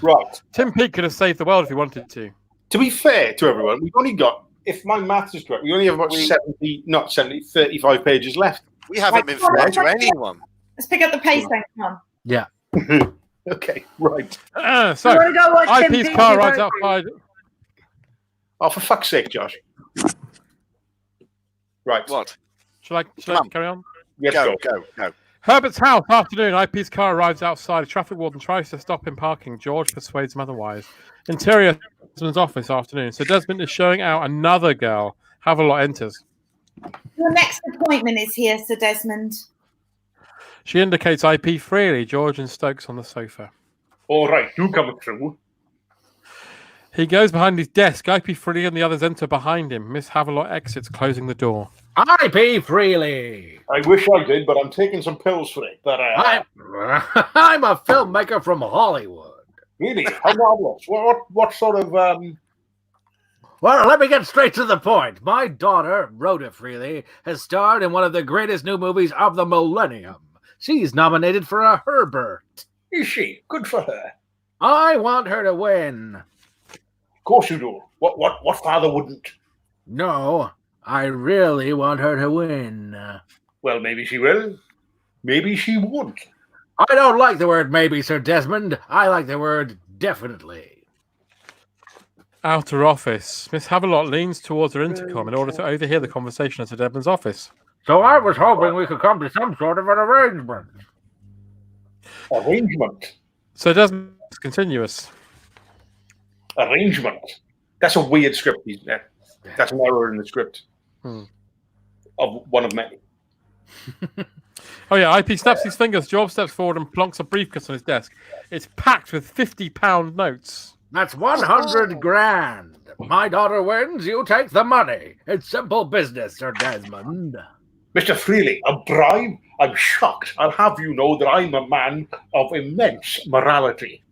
Right. Tim Peake could have saved the world if he wanted to. To be fair to everyone, we've only got, if my maths is correct, we only have about 35 pages left. We haven't been fair to anyone. Let's pick up the pace then, come on. Yeah. Okay, right. So, You wanna go watch Tim IP's Peake car in rides Burberry? outside. Oh, for fuck's sake, Josh. Right. What? Shall I carry on? Yes, Go. Herbert's house, afternoon. IP's car arrives outside. A traffic warden tries to stop him parking. George persuades him otherwise. Interior, Desmond's office, afternoon. So Desmond is showing out another girl. Havelock enters. Your next appointment is here, Sir Desmond. She indicates IP freely. George and Stokes on the sofa. All right, do come through. He goes behind his desk. IP freely and the others enter behind him. Miss Havelock exits, closing the door. IP freely. I wish I did, but I'm taking some pills for it. But I'm a filmmaker from Hollywood. Really? How marvelous. What sort of... Well, let me get straight to the point. My daughter, Rhoda Freely, has starred in one of the greatest new movies of the millennium. She's nominated for a Herbert. Is she? Good for her. I want her to win. Of course you do. What father wouldn't? No, I really want her to win. Well, maybe she will. Maybe she won't. I don't like the word maybe, Sir Desmond. I like the word definitely. Outer office. Miss Havelock leans towards her intercom in order to overhear the conversation at Sir Desmond's office. So I was hoping we could come to some sort of an arrangement. Arrangement? So Desmond is continuous. Arrangement? That's a weird script. That's an error in the script. Of one of many. Oh yeah, IP snaps his fingers. George steps forward and plonks a briefcase on his desk. It's packed with £50 notes. That's 100 grand. My daughter wins, you take the money. It's simple business, Sir Desmond. Mr. Freely, a bribe? I'm shocked. I'll have you know that I'm a man of immense morality.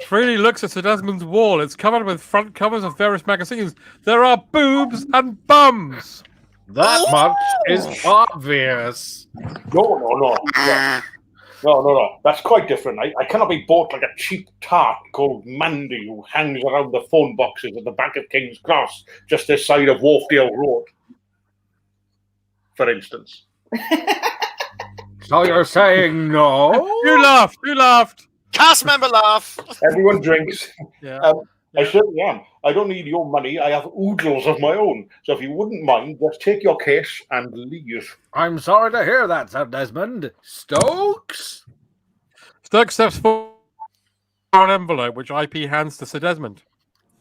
Freely looks at Sir Desmond's wall. It's covered with front covers of various magazines. There are boobs and bums. That much is obvious. No. No. That's quite different. I cannot be bought like a cheap tart called Mandy who hangs around the phone boxes at the back of King's Cross, just this side of Wharfdale Road, for instance. So you're saying no? You laughed. Cast member laugh. Everyone drinks. Yeah. I certainly am. I don't need your money. I have oodles of my own. So if you wouldn't mind, just take your case and leave. I'm sorry to hear that, Sir Desmond. Stokes? Stokes steps forward for an envelope, which IP hands to Sir Desmond.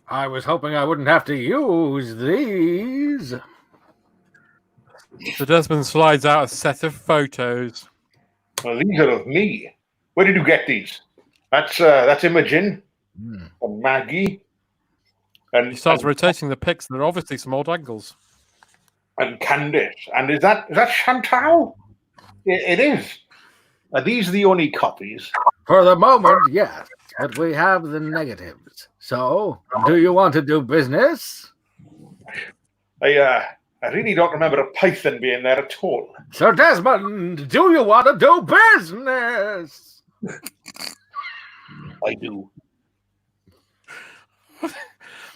I was hoping I wouldn't have to use these. Sir Desmond slides out a set of photos. Well, these are of me. Where did you get these? That's Imogen and Maggie. And He starts rotating the pics. They're obviously some old angles. And Candice. And is that Chantal? It is. Are these the only copies? For the moment, yes. But we have the negatives. So, do you want to do business? I really don't remember a python being there at all. Sir Desmond, do you want to do business? I do.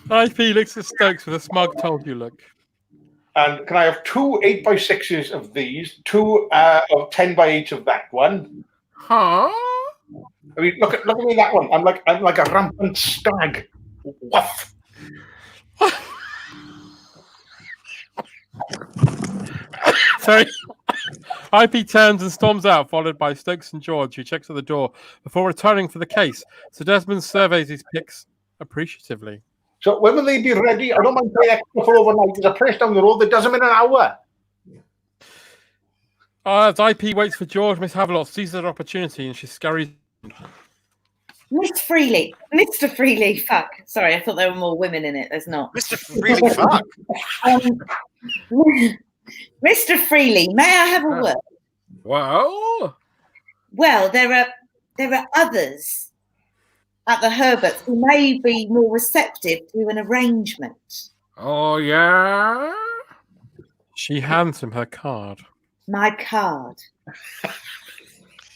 IP looks at Stokes with a smug told you look. And can I have 2 8x6s of these, 2 of 10x8 of that one? Huh? I mean, look at me that one. I'm like a rampant stag. Woof. Sorry. IP turns and storms out, followed by Stokes and George, who checks at the door before returning for the case. So Desmond surveys his pics appreciatively. So when will they be ready? I don't mind paying extra for overnight. There's a place down the road that does them in an hour. As IP waits for George, Miss Havelock sees her opportunity and she scurries. Miss Freely. Mr. Freely. Fuck. Sorry, I thought there were more women in it. There's not. Mr. Freely, fuck. Mr. Freely, may I have a word? Well? Well, there are others at the Herberts who may be more receptive to an arrangement. Oh, yeah? She hands him her card. My card.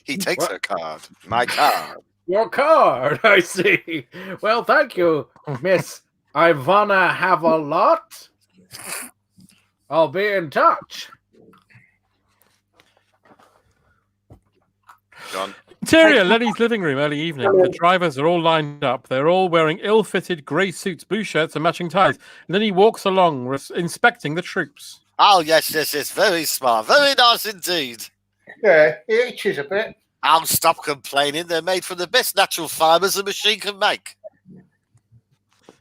He takes What? her card. My card. Your card, I see. Well, thank you, Miss Ivana Have-a-Lot. I'll be in touch. John. Interior, Lenny's living room, early evening. The drivers are all lined up. They're all wearing ill-fitted grey suits, blue shirts, and matching ties. Lenny walks along, inspecting the troops. Oh, yes. Very smart. Very nice indeed. Yeah, it itches a bit. I'll stop complaining. They're made from the best natural fibres a machine can make.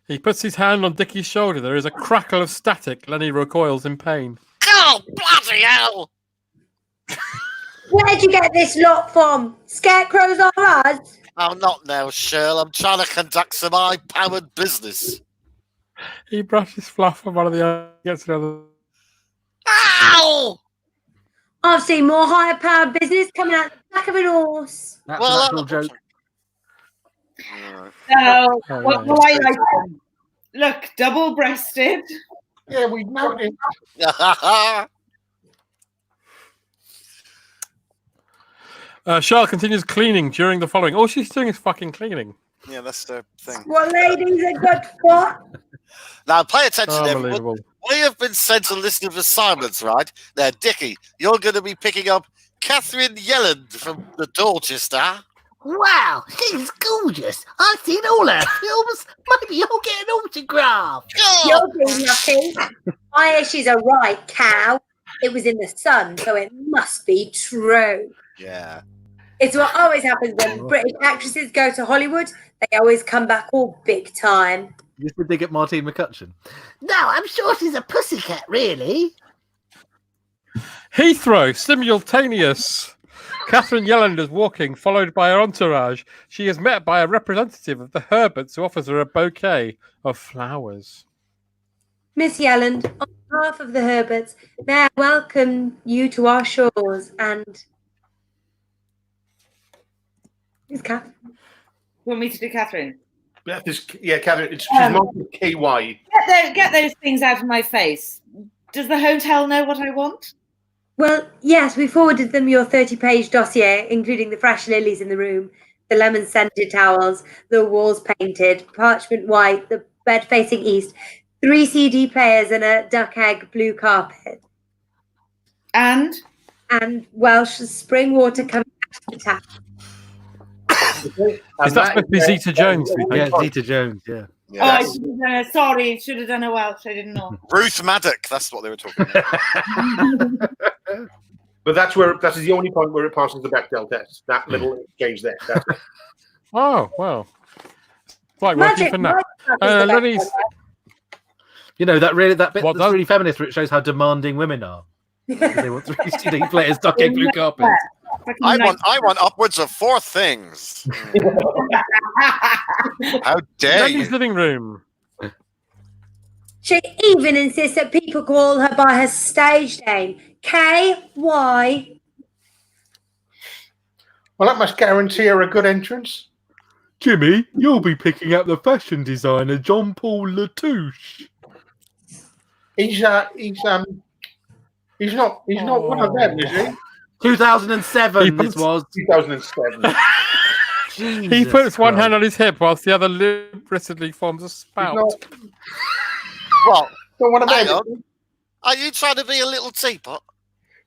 He puts his hand on Dickie's shoulder. There is a crackle of static. Lenny recoils in pain. Oh, bloody hell! Where'd you get this lot from? Scarecrows are us? Oh, not now, Shirl. I'm trying to conduct some high-powered business. He brushes fluff from one of the other, gets another. Ow! I've seen more higher powered business coming out the back of an horse. That's Well, an actual joke. So, Oh, what yeah. do I like? Look, double-breasted. Yeah, we noticed. Charlotte continues cleaning during the following. All she's doing is fucking cleaning. Yeah, that's the thing. Well, ladies, a good what? Now, pay attention, everyone. Unbelievable. We have been sent a list of assignments, right? Now, Dickie, you're going to be picking up Catherine Yelland from the Dorchester. Wow, she's gorgeous. I've seen all her films. Maybe you'll get an autograph. Oh, You'll be lucky. I hear she's a right cow. It was in the Sun, so it must be true. yeah. It's what always happens when British actresses go to Hollywood. They always come back all big time. Did they get Martine McCutcheon? No, I'm sure she's a pussycat, really. Heathrow, simultaneous. Catherine Yelland is walking, followed by her entourage. She is met by a representative of the Herberts who offers her a bouquet of flowers. Miss Yelland, on behalf of the Herberts, may I welcome you to our shores and... Who's Kath? You want me to do Catherine? Yeah, Catherine, she's not KY. Get those things out of my face. Does the hotel know what I want? Well, yes, we forwarded them your 30-page dossier, including the fresh lilies in the room, the lemon-scented towels, the walls painted, parchment white, the bed facing east, 3 CD players and a duck egg blue carpet. And? And Welsh spring water coming out of the tap. Is that supposed to be Zeta Jones? do you think? Yeah, Zeta Jones, yeah. Oh, I Yes. should have done a, sorry, should have done a Welsh. I didn't know. Ruth Maddock, that's what they were talking about. But that's the only point where it passes the Bechdel test. That little exchange there. That's it. Oh, well. Right, working for now. Lenny's. You know, that bit What that's does- really feminist, where it shows how demanding women are. They want 3 CD players, duck egg blue carpet. I want upwards of 4 things. How dare Lenny's you? living room. She even insists that people call her by her stage name, KY. Well, that must guarantee her a good entrance. Jimmy, you'll be picking up the fashion designer Jean-Paul Latouche. He's not one of them, is he? 2007, He this puts- was. 2007. He Jesus puts one Christ. hand on his hip whilst the other lubrically forms a He's spout. not, What? not one of Hang them. on. Are you trying to be a little teapot?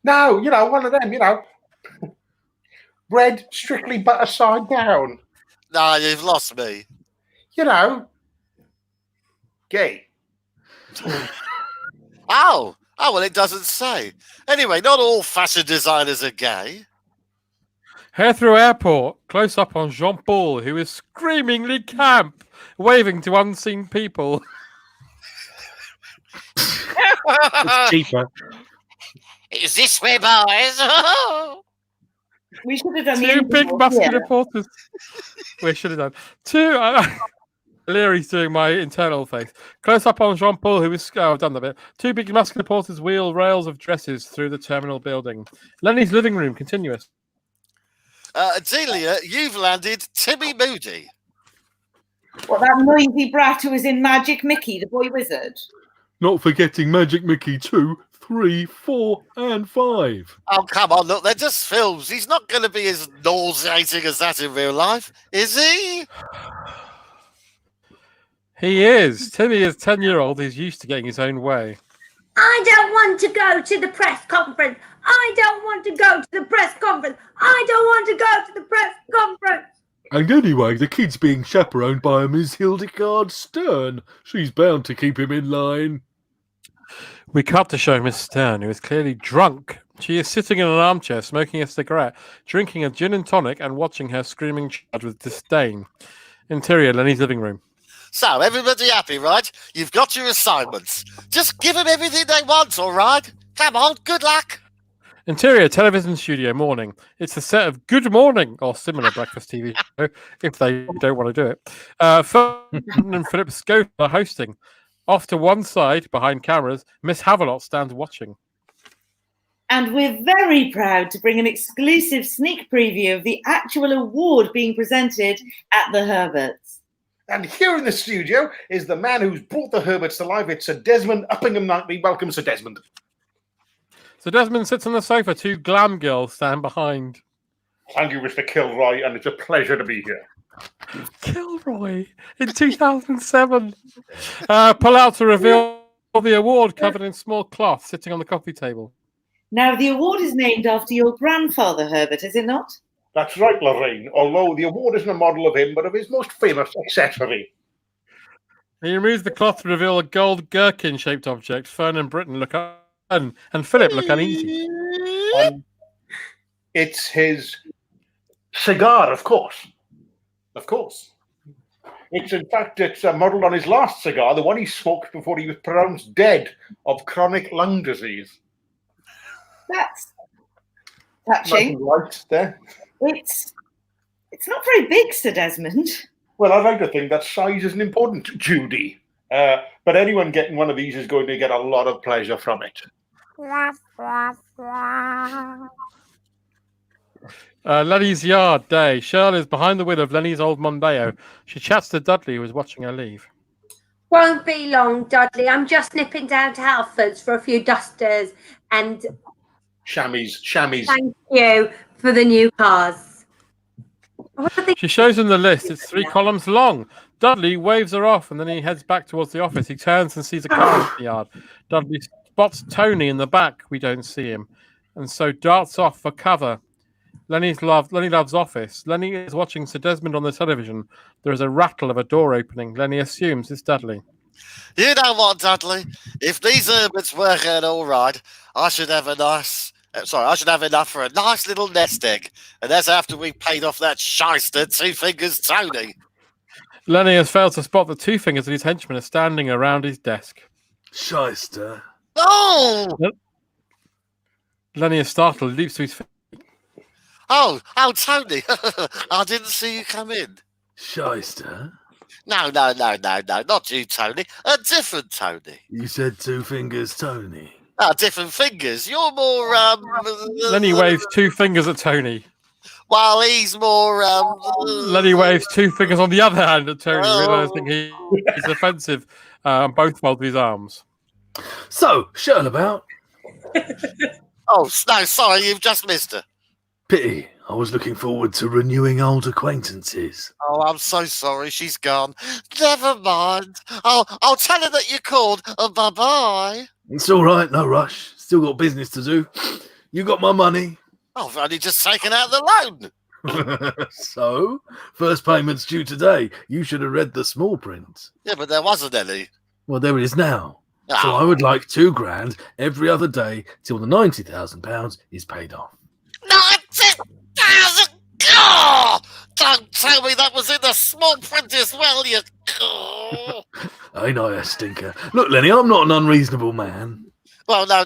No, one of them, bread strictly butter side down. Nah, you've lost me. Gay. Oh, well, it doesn't say. Anyway, not all fashion designers are gay. Heathrow Airport, close up on Jean Paul, who is screamingly camp, waving to unseen people. It's cheaper. Is this way, boys? We should have done the Two big interval muscular here. reporters. We should have done. Two. Leary's doing my internal face. Close up on Jean Paul, who is. Oh, I've done that bit. Two big muscular porters wheel rails of dresses through the terminal building. Lenny's living room, continuous. Delia, you've landed Timmy Moody. What, that noisy brat who was in Magic Mickey, the boy wizard? Not forgetting Magic Mickey 2, 3, 4, and 5. Oh, come on, look, they're just films. He's not going to be as nauseating as that in real life, is he? He is. Timmy is 10-year-old. He's used to getting his own way. I don't want to go to the press conference. I don't want to go to the press conference. I don't want to go to the press conference. And anyway, the kid's being chaperoned by a Miss Hildegard Stern. She's bound to keep him in line. We cut to show Miss Stern, who is clearly drunk. She is sitting in an armchair, smoking a cigarette, drinking a gin and tonic, and watching her screaming child with disdain. Interior, Lenny's living room. So, everybody happy, right? You've got your assignments. Just give them everything they want, all right? Come on, good luck. Interior, television studio, morning. It's a set of Good Morning, or similar breakfast TV show, if they don't want to do it. Ferdinand and Philip Schofield are hosting. Off to one side, behind cameras, Miss Havelock stands watching. And we're very proud to bring an exclusive sneak preview of the actual award being presented at the Herberts. And here in the studio is the man who's brought the Herberts to life. It's Sir Desmond Uppingham-Knightley. Welcome, Sir Desmond. So Desmond sits on the sofa. Two glam girls stand behind. Thank you, Mr. Kilroy, and it's a pleasure to be here. Kilroy in 2007. Pull out to reveal the award covered in small cloth sitting on the coffee table. Now, the award is named after your grandfather, Herbert, is it not? That's right, Lorraine, although the award isn't a model of him, but of his most famous accessory. He removes the cloth to reveal a gold gherkin-shaped object. Fern and Britton look up, and Philip look uneasy. It's his cigar, of course. Of course. It's modelled on his last cigar, the one he smoked before he was pronounced dead of chronic lung disease. That's touching. Right there. It's not very big, Sir Desmond. Well, I'd like to think that size isn't important, Judy. But anyone getting one of these is going to get a lot of pleasure from it. Lenny's yard day. Shirley is behind the wheel of Lenny's old Mondeo. She chats to Dudley, who is watching her leave. Won't be long, Dudley. I'm just nipping down to Halfords for a few dusters and Chamois. thank you for the new cars. She shows him the list. It's 3 columns long. Dudley waves her off, and then he heads back towards the office. He turns and sees a car in the yard. Dudley spots Tony in the back. We don't see him, and so darts off for cover. Lenny loves office. Lenny is watching Sir Desmond on the television. There is a rattle of a door opening. Lenny assumes it's Dudley. You know what, Dudley? If these Herberts work out all right, I should have enough for a nice little nest egg. And that's after we paid off that shyster Two Fingers Tony. Lenny has failed to spot that Two Fingers and his henchmen are standing around his desk. Shyster. Oh! Lenny is startled, leaps to his feet. Oh, Tony. I didn't see you come in. Shyster? No, not you, Tony. A different Tony. You said Two Fingers Tony. Different fingers. You're more, Lenny waves 2 fingers at Tony. while he's more, Lenny waves 2 fingers on the other hand at Tony, realising he's offensive on both of his arms. So, Shirl about. Oh, no, sorry, you've just missed her. Pity. I was looking forward to renewing old acquaintances. Oh, I'm so sorry. She's gone. Never mind. I'll tell her that you called. Bye-bye. It's all right. No rush. Still got business to do. You got my money. Oh, I've only just taken out the loan. So, first payment's due today. You should have read the small print. Yeah, but there wasn't any. Well, there it is now. Oh. So I would like $2,000 every other day till the £90,000 is paid off. 90,000! Oh, don't tell me that was in the small print as well, you... Oh. Ain't I a stinker? Look, Lenny, I'm not an unreasonable man. Well, no.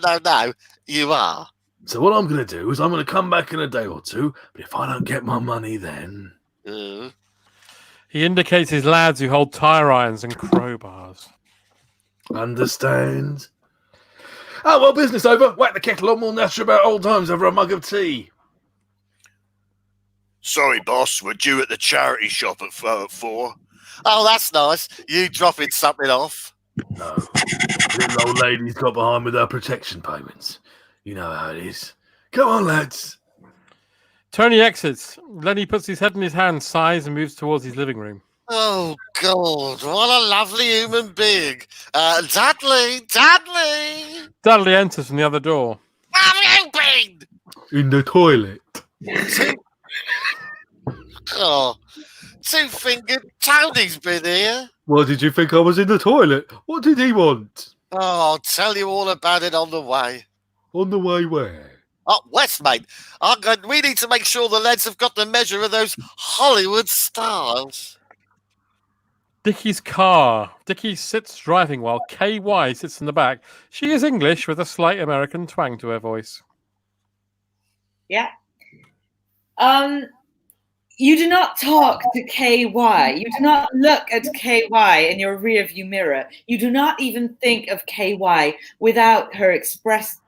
You are. So what I'm going to do is I'm going to come back in a day or two, but if I don't get my money then... He indicates his lads who hold tire irons and crowbars. Understand? Oh, well, business over. Whack the kettle on. We'll natter about old times over a mug of tea. Sorry, boss. We're due at the charity shop at 4. Oh, that's nice. You dropping something off. No. Little old lady's got behind with her protection payments. You know how it is. Come on, lads. Tony exits. Lenny puts his head in his hand, sighs, and moves towards his living room. Oh, God, what a lovely human being. Dudley! Dudley enters from the other door. Where have you been? In the toilet. Oh, two-fingered Tony's been here. Why did you think I was in the toilet? What did he want? Oh, I'll tell you all about it on the way. On the way where? Up west, mate. We need to make sure the lads have got the measure of those Hollywood stars. Dickie's car. Dickie sits driving while KY sits in the back. She is English with a slight American twang to her voice. Yeah. You do not talk to KY. You do not look at KY in your rearview mirror. You do not even think of KY without her express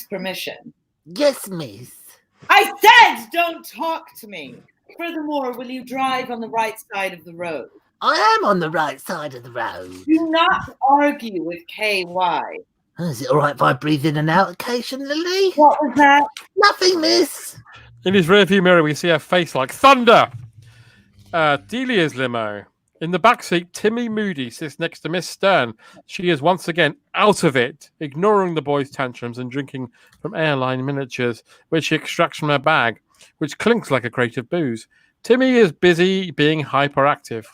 permission. Yes, miss. I said don't talk to me. Furthermore, will you drive on the right side of the road? I am on the right side of the road. Do not argue with KY. Oh, is it all right if I breathe in and out occasionally? What was that? Nothing, miss. In his rearview mirror, we see her face like thunder. Delia's limo. In the backseat, Timmy Moody sits next to Miss Stern. She is once again out of it, ignoring the boys' tantrums and drinking from airline miniatures, which she extracts from her bag, which clinks like a crate of booze. Timmy is busy being hyperactive.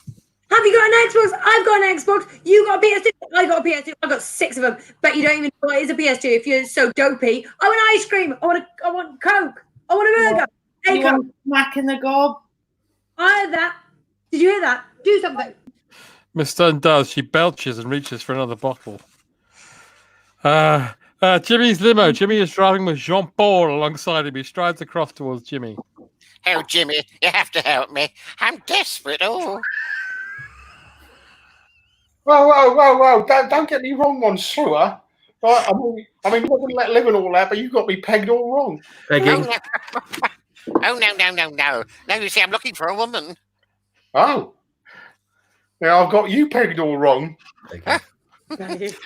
Have you got an Xbox? I've got an Xbox. You got a PS2? I got a PS2. I've got 6 of them. But you don't even know what is a PS2 if you're so dopey. I want ice cream. I want Coke. I want a burger. Hey, You want smack in the gob? I heard that. Did you hear that? Do something. Miss Stern does. She belches and reaches for another bottle. Jimmy's limo. Jimmy is driving with Jean-Paul alongside him. He strides across towards Jimmy. Oh, Jimmy, you have to help me. I'm desperate. Oh. Whoa. Don't get me wrong on sewer. Right, I mean, wasn't let live and all that, but you got me pegged all wrong. Begging. Oh, no. No, you see, I'm looking for a woman. Oh. Yeah, I've got you pegged all wrong.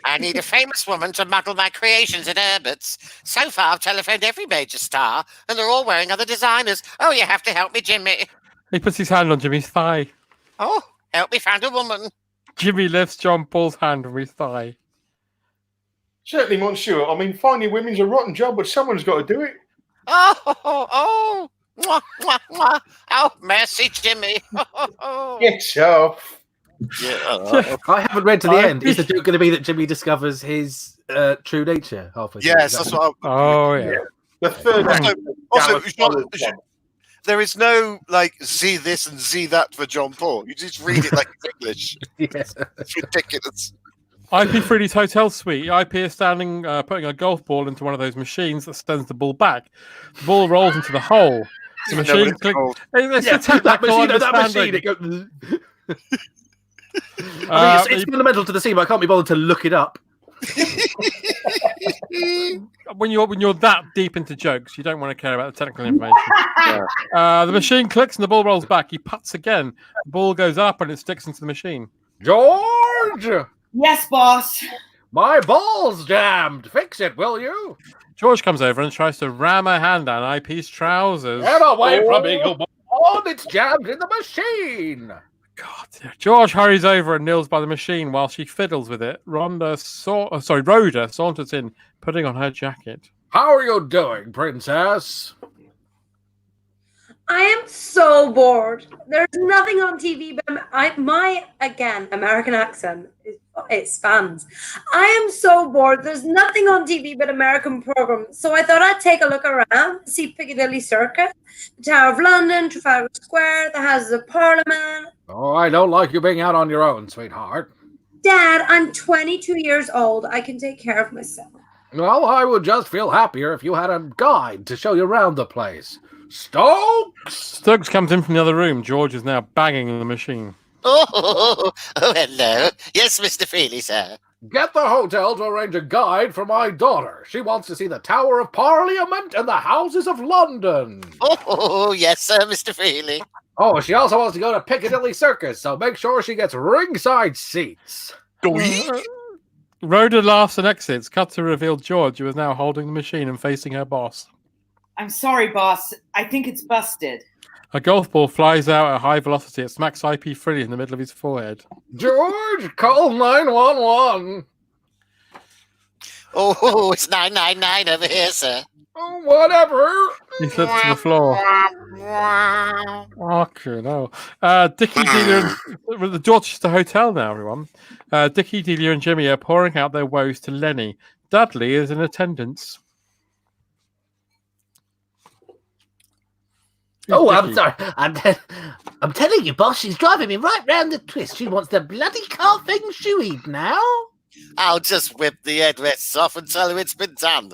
I need a famous woman to model my creations at Herbert's. So far, I've telephoned every major star, and they're all wearing other designers. Oh, you have to help me, Jimmy. He puts his hand on Jimmy's thigh. Oh, help me find a woman. Jimmy lifts Jean-Paul's hand from his thigh. Certainly, monsieur. I mean, finding women's a rotten job, but someone's got to do it. Oh. Mwah, mwah, mwah. Oh, mercy, Jimmy. Get off. Yeah. I haven't read to the end. Is the joke going to be that Jimmy discovers his true nature halfway through? Yes, that's what Oh, yeah. The third Also, there is no, Z this and Z that for John Paul. You just read it like it's English. Yes. It's ridiculous. IP3D's hotel suite. IP is standing, putting a golf ball into one of those machines that sends the ball back. The ball rolls into the hole. The machine clicks. That machine. It goes. It's fundamental to the scene, but I can't be bothered to look it up. When you're that deep into jokes, you don't want to care about the technical information. The machine clicks and the ball rolls back. He putts again. The ball goes up and it sticks into the machine. George! Yes, boss. My ball's jammed. Fix it, will you? George comes over and tries to ram a hand down IP's trousers. Get away from me, you ball! It's jammed in the machine. God, George hurries over and kneels by the machine while she fiddles with it. Rhoda saunters in, putting on her jacket. How are you doing, princess? I am so bored. There's nothing on TV, but my American accent expands. I am so bored. There's nothing on TV but American programs. So I thought I'd take a look around, see Piccadilly Circus, the Tower of London, Trafalgar Square, the Houses of Parliament. Oh, I don't like you being out on your own, sweetheart. Dad, I'm 22 years old. I can take care of myself. Well, I would just feel happier if you had a guide to show you around the place. Stokes! Stokes comes in from the other room. George is now banging the machine. Oh, hello. Yes, Mr. Feely, sir. Get the hotel to arrange a guide for my daughter. She wants to see the Tower of Parliament and the Houses of London. Oh, yes, sir, Mr. Feely. Oh, she also wants to go to Piccadilly Circus, so make sure she gets ringside seats. Rhoda laughs and exits. Cut to reveal George, who is now holding the machine and facing her boss. I'm sorry, boss. I think it's busted. A golf ball flies out at high velocity. It smacks IP Freely in the middle of his forehead. George, call 911. Oh, it's 999 over here, sir. Oh, whatever. He slips to the floor. Okay, no. Dickie, Delia, and the Dorchester Hotel now, everyone. Dickie, Delia, and Jimmy are pouring out their woes to Lenny. Dudley is in attendance. Oh, I'm sorry. I'm telling you, boss, she's driving me right round the twist. She wants the bloody car feng shui now. I'll just whip the headrests off and tell her it's been done.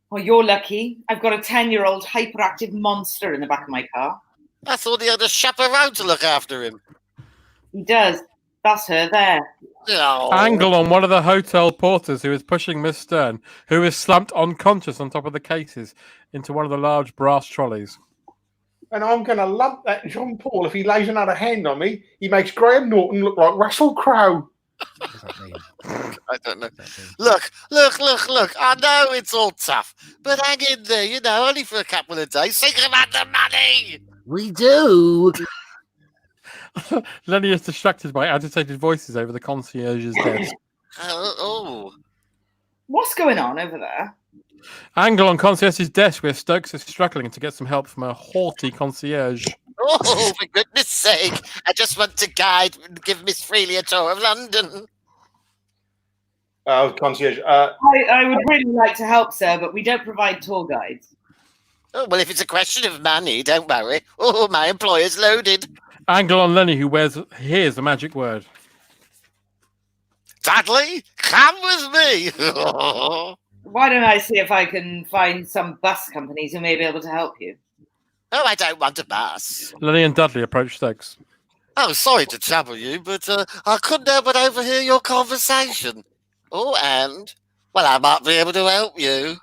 Well, you're lucky. I've got a 10-year-old hyperactive monster in the back of my car. I thought he had a chaperone to look after him. He does. That's her there. Oh. Angle on one of the hotel porters who is pushing Miss Stern, who is slumped unconscious on top of the cases, into one of the large brass trolleys. And I'm going to lump that John Paul. If he lays another hand on me, he makes Graham Norton look like Russell Crowe. I don't know. Look. I know it's all tough, but hang in there, only for a couple of days. Think about the money. We do. Lenny is distracted by agitated voices over the concierge's desk. Oh. What's going on over there? Angle on concierge's desk where Stokes is struggling to get some help from a haughty concierge. Oh, for goodness sake. I just want to guide and give Miss Freely a tour of London. Concierge. I would really like to help, sir, but we don't provide tour guides. Oh, well, if it's a question of money, don't worry. Oh, my employer's loaded. Angle on Lenny, who hears the magic word. Dudley, come with me. Why don't I see if I can find some bus companies who may be able to help you? Oh, I don't want a bus. Lenny and Dudley approach Stokes. Oh, sorry to trouble you, but I couldn't help but overhear your conversation. Oh, and, well, I might be able to help you.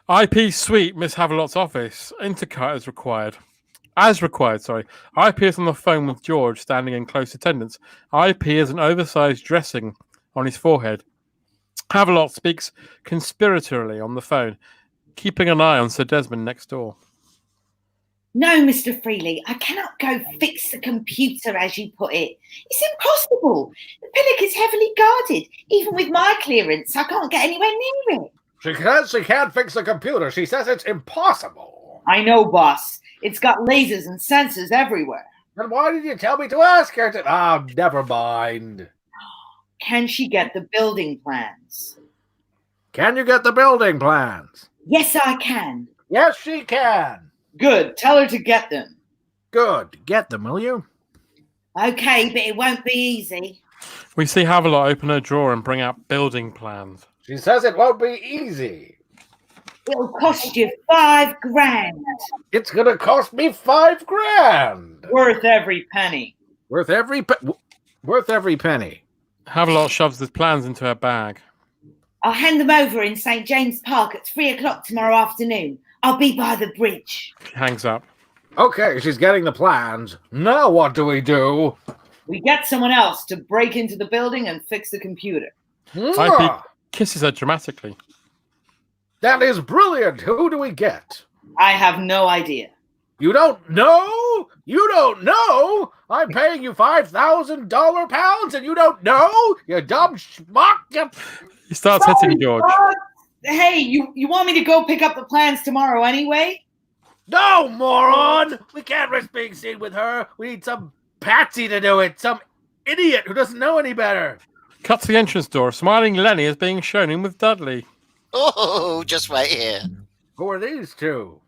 IP Suite, Miss Havelot's office. Intercut is required. As required, sorry. IP is on the phone with George, standing in close attendance. IP has an oversized dressing on his forehead. Havelot speaks conspiratorially on the phone, keeping an eye on Sir Desmond next door. No, Mr. Freely, I cannot go fix the computer, as you put it. It's impossible. The Pillock is heavily guarded. Even with my clearance, I can't get anywhere near it. She can't fix the computer. She says it's impossible. I know, boss. It's got lasers and sensors everywhere. Then why did you tell me to ask her to... Oh, never mind. Can she get the building plans? Can you get the building plans? Yes, I can. Yes, she can. Good. Tell her to get them. Good. Get them, will you? Okay, but it won't be easy. We see Havelot open her drawer and bring out building plans. She says it won't be easy. It'll cost you $5,000. It's going to cost me $5,000. Worth every penny. Worth every penny. Havelot shoves the plans into her bag. I'll hand them over in St. James Park at 3:00 tomorrow afternoon. I'll be by the bridge. She hangs up. Okay, she's getting the plans. Now what do? We get someone else to break into the building and fix the computer. IP kisses her dramatically. That is brilliant. Who do we get? I have no idea. You don't know? You don't know? I'm paying you $5,000 pounds and you don't know? You dumb schmuck. He starts hitting George. Hey, you want me to go pick up the plans tomorrow anyway? No, moron! We can't risk being seen with her. We need some patsy to do it. Some idiot who doesn't know any better. Cut to the entrance door. Smiling Lenny is being shown in with Dudley. Oh, just wait here. Who are these two?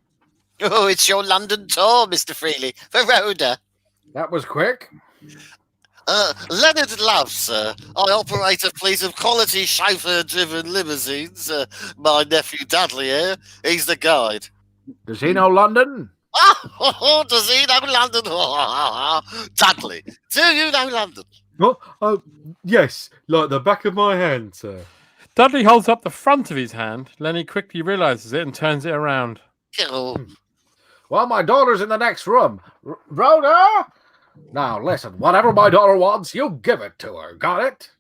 Oh, it's your London tour, Mr. Freely, for Rhoda. That was quick. Leonard Love, sir. I operate a fleet of quality chauffeur-driven limousines. My nephew Dudley here, he's the guide. Does he know London? Oh, does he know London? Dudley, do you know London? Oh, yes, like the back of my hand, sir. Dudley holds up the front of his hand. Lenny quickly realizes it and turns it around. Oh. Well, my daughter's in the next room. Rhoda? Now, listen, whatever my daughter wants, you give it to her. Got it?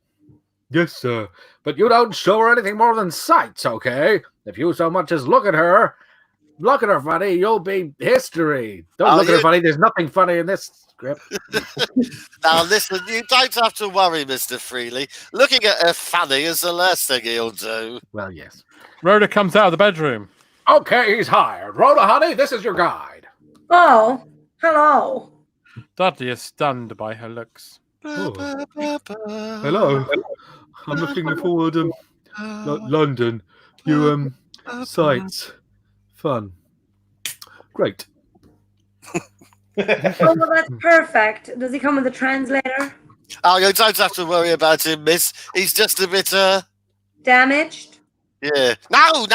Yes, sir. But you don't show her anything more than sights, okay? If you so much as look at her funny, you'll be history. Don't look at her funny. There's nothing funny in this script. Now, listen, you don't have to worry, Mr. Freely. Looking at her funny is the last thing he'll do. Well, yes. Rhoda comes out of the bedroom. Okay, he's hired. Rhoda, honey, this is your guide. Oh, hello. Dudley is stunned by her looks. Oh. Hello. I'm looking forward to London. You, sights. Fun. Great. Oh, well, that's perfect. Does he come with a translator? Oh, you don't have to worry about him, miss. He's just a bit, Damaged? yeah. No!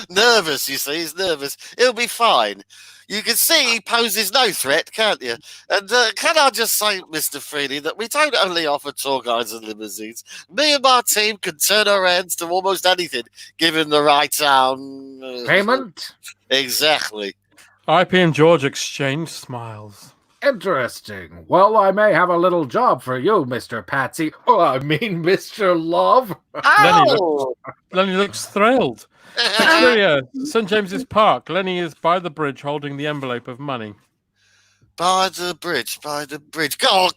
Nervous, you see. He's nervous. He'll be fine. You can see he poses no threat, can't you? And can I just say, Mr. Freely, that we don't only offer tour guides and limousines. Me and my team can turn our hands to almost anything, given the right Payment? Exactly. IP and George exchange smiles. Interesting. Well, I may have a little job for you, Mr. Patsy. Oh, I mean, Mr. Love. Lenny looks thrilled. Exterior, St. James's Park. Lenny is by the bridge holding the envelope of money. By the bridge. Go!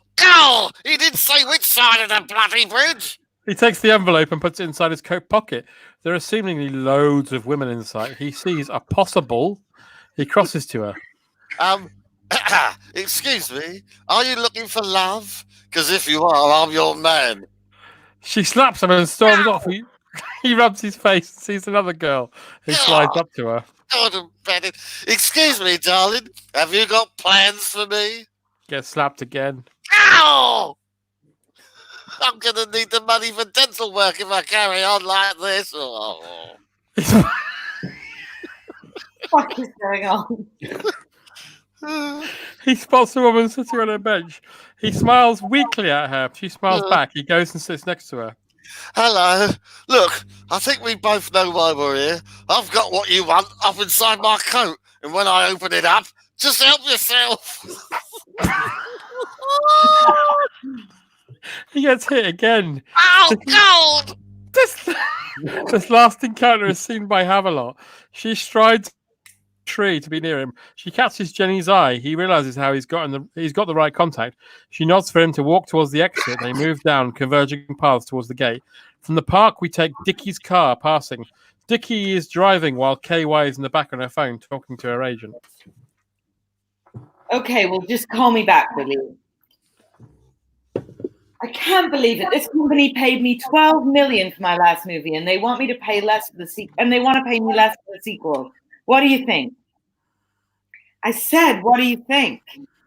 He didn't say which side of the bloody bridge. He takes the envelope and puts it inside his coat pocket. There are seemingly loads of women inside. He sees a possible. He crosses to her. Excuse me, are you looking for love? Because if you are, I'm your man. She slaps him and storms off. He rubs his face and sees another girl who slides up to her. God, Bennett. Excuse me, darling. Have you got plans for me? Gets slapped again. Ow! I'm going to need the money for dental work if I carry on like this. Oh. What is going on? He spots a woman sitting on a bench. He smiles weakly at her. She smiles back. He goes and sits next to her. Hello. Look, I think we both know why we're here. I've got what you want up inside my coat. And when I open it up, just help yourself. He gets hit again. Ow, cold! This last encounter is seen by Havelot. She strides tree to be near him. She catches Jenny's eye. He realizes how he's got the right contact. She nods for him to walk towards the exit. They move down converging paths towards the gate. From the park, we take Dickie's car passing. Dickie is driving while KY is in the back on her phone talking to her agent. Okay, well, just call me back, will you? I can't believe it. This company paid me $12 million for my last movie, and they want me to pay less for the sequel. And they want to pay me less for the sequel. What do you think? I said, what do you think?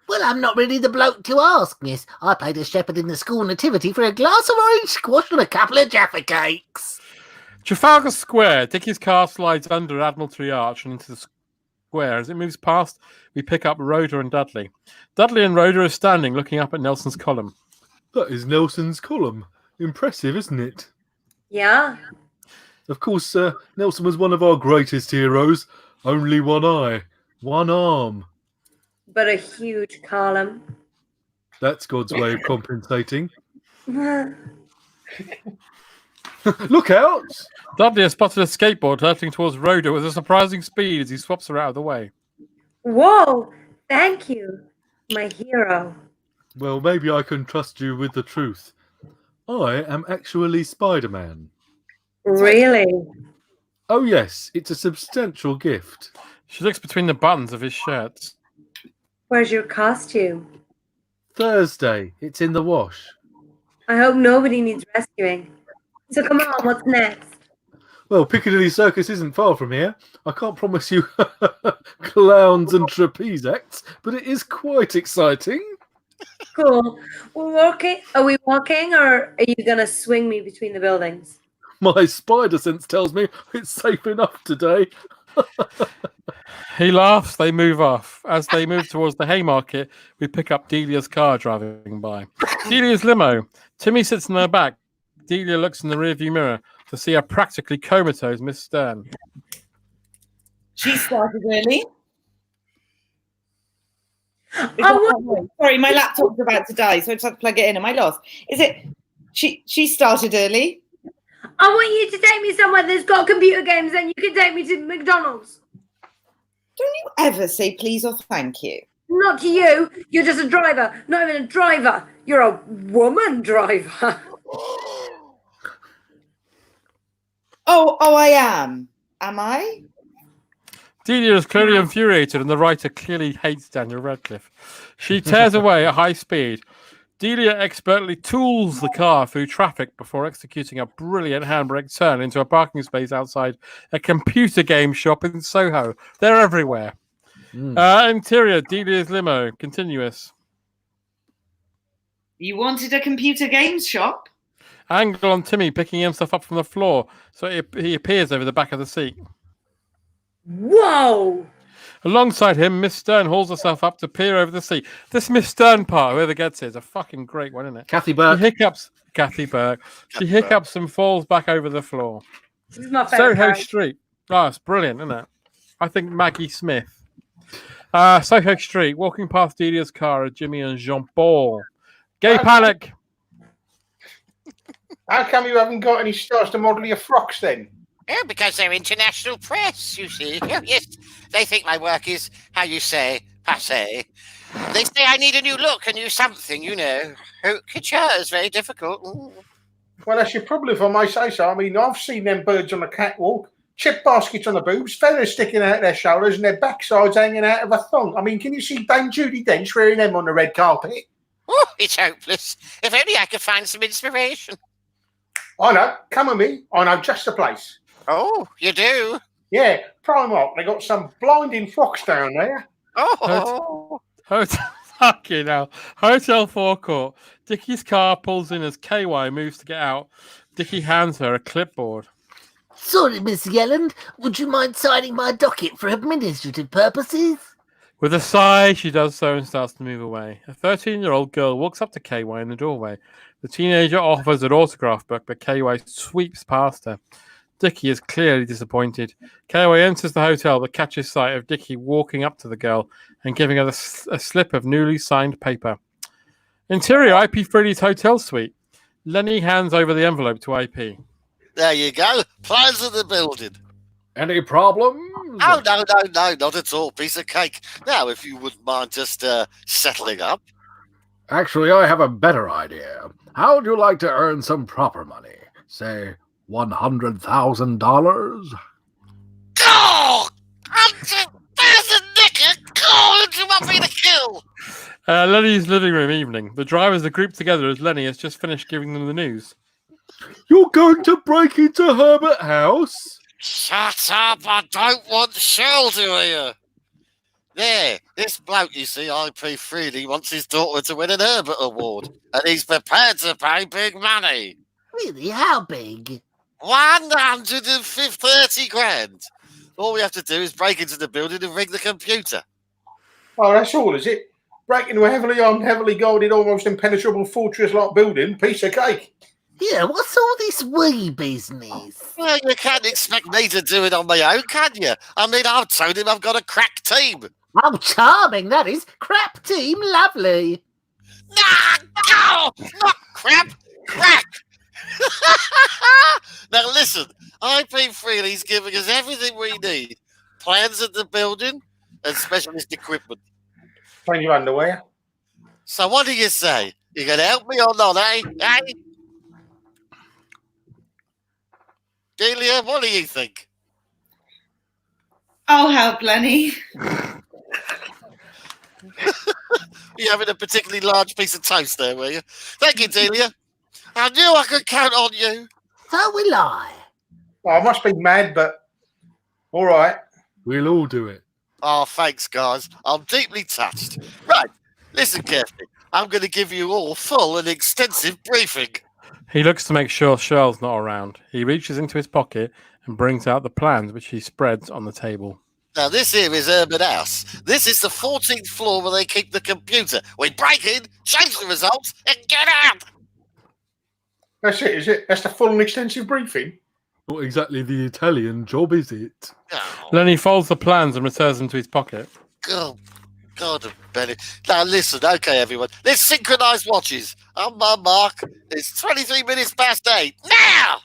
Well, I'm not really the bloke to ask, miss. I played a shepherd in the school nativity for a glass of orange squash and a couple of Jaffa cakes. Trafalgar Square. Dickie's car slides under Admiralty Arch and into the square. As it moves past, we pick up Rhoda and Dudley. Dudley and Rhoda are standing looking up at Nelson's column. That is Nelson's column. Impressive, isn't it? Yeah. Of course, Nelson was one of our greatest heroes. Only one eye, one arm. But a huge column. That's God's way of compensating. Whoa, Look out! Dudley has spotted a skateboard hurtling towards Rhoda with a surprising speed as he swaps her out of the way. thank you, my hero. Well, maybe I can trust you with the truth. I am actually Spider-Man. Really? Oh yes, it's a substantial gift. She looks between the buttons of his shirt. Where's your costume? Thursday, it's in the wash. I hope nobody needs rescuing. So come on, what's next? Well, Piccadilly Circus isn't far from here. I can't promise you clowns and trapeze acts, but it is quite exciting. Cool. Are we walking, or are you gonna swing me between the buildings? My spider sense tells me it's safe enough today. He laughs. They move off. As they move towards the Haymarket, we pick up Delia's car driving by. Delia's limo. Timmy sits in her back. Delia looks in the rearview mirror to see a practically comatose Miss Stern. She started early. Oh, Sorry, my laptop's about to die, so I just have to plug it in. Am I lost? Is it? She started early. I want you to take me somewhere that's got computer games, and you can take me to McDonald's. Don't you ever say please or thank you? Not to you. You're just a driver. Not even a driver. You're a woman driver. Oh, I am. Am I? Delia is clearly infuriated, and the writer clearly hates Daniel Radcliffe. She tears away at high speed. Delia expertly tools the car through traffic before executing a brilliant handbrake turn into a parking space outside a computer game shop in Soho. They're everywhere. Interior, Delia's limo, continuous. You wanted a computer games shop? Angle on Timmy picking himself up from the floor, so he appears over the back of the seat. Whoa! Alongside him, Miss Stern hauls herself up to peer over the seat. This Miss Stern part, whoever gets it, is a fucking great one, isn't it? Kathy Burke. She hiccups. Kathy Burke. She hiccups and falls back over the floor. This is my favorite. Soho Street. Oh, it's brilliant, isn't it? I think Maggie Smith. Soho Street, walking past Delia's car are Jimmy and Jean-Paul. Gay panic. How come you haven't got any stars to model your frocks then? Oh, because they're international press, you see. Oh, yes, they think my work is, how you say, passé. They say I need a new look, a new something, you know. Haute couture is very difficult. Ooh. Well, that's your problem, if I may say so. I mean, I've seen them birds on the catwalk, chip baskets on the boobs, feathers sticking out their shoulders, and their backsides hanging out of a thong. I mean, can you see Dame Judi Dench wearing them on the red carpet? Oh, it's hopeless. If only I could find some inspiration. I know. Come with me. I know just the place. Oh, you do? Yeah, Primark. They got some blinding frocks down there. Oh. Hotel. Fucking hell. Hotel forecourt. Dickie's car pulls in as KY moves to get out. Dickie hands her a clipboard. Sorry, Miss Yelland. Would you mind signing my docket for administrative purposes? With a sigh, she does so and starts to move away. A 13-year-old girl walks up to KY in the doorway. The teenager offers an autograph book, but KY sweeps past her. Dickie is clearly disappointed. KY enters the hotel but catches sight of Dickie walking up to the girl and giving her a slip of newly signed paper. Interior, IP Freely's hotel suite. Lenny hands over the envelope to IP. There you go. Plans of the building. Any problems? Oh, no, not at all. Piece of cake. Now, if you wouldn't mind just settling up. Actually, I have a better idea. How would you like to earn some proper money? Say, $100,000? Oh! 100,000 nicker! God, you want me to kill? Lenny's living room evening. The drivers are grouped together as Lenny has just finished giving them the news. You're going to break into Herbert House? Shut up, I don't want Shell to hear. There, this bloke, you see, IP Freely, wants his daughter to win an Herbert Award, and he's prepared to pay big money. Really? How big? 130 grand. All we have to do is break into the building and rig the computer. Oh, that's all, is it? Break into a heavily armed, heavily guarded, almost impenetrable fortress-like building. Piece of cake. Yeah, what's all this wee business? Well, you can't expect me to do it on my own, can you? I mean, I've told him I've got a crack team. Oh, charming, that is. Crap team, lovely. No, not crap, crack. Now listen, IP Freely's giving us everything we need. Plans of the building and specialist equipment. Change your underwear. So what do you say? You gonna help me or not, eh? Eh? Delia, what do you think? I'll help, Lenny. You having a particularly large piece of toast there, were you? Thank you, Delia. I knew I could count on you. So will I. Oh, I must be mad, but all right. We'll all do it. Oh, thanks, guys. I'm deeply touched. Right, listen carefully. I'm going to give you all full and extensive briefing. He looks to make sure Shirl's not around. He reaches into his pocket and brings out the plans, which he spreads on the table. Now, this here is Herbert House. This is the 14th floor where they keep the computer. We break in, change the results, and get out. That's it, is it? That's the full and extensive briefing? Not exactly the Italian job, is it? Oh, Lenny folds the plans and returns them to his pocket. God, Benny. Now, listen, okay, everyone. Let's synchronise watches. On my mark, it's 23 minutes past 8. Now!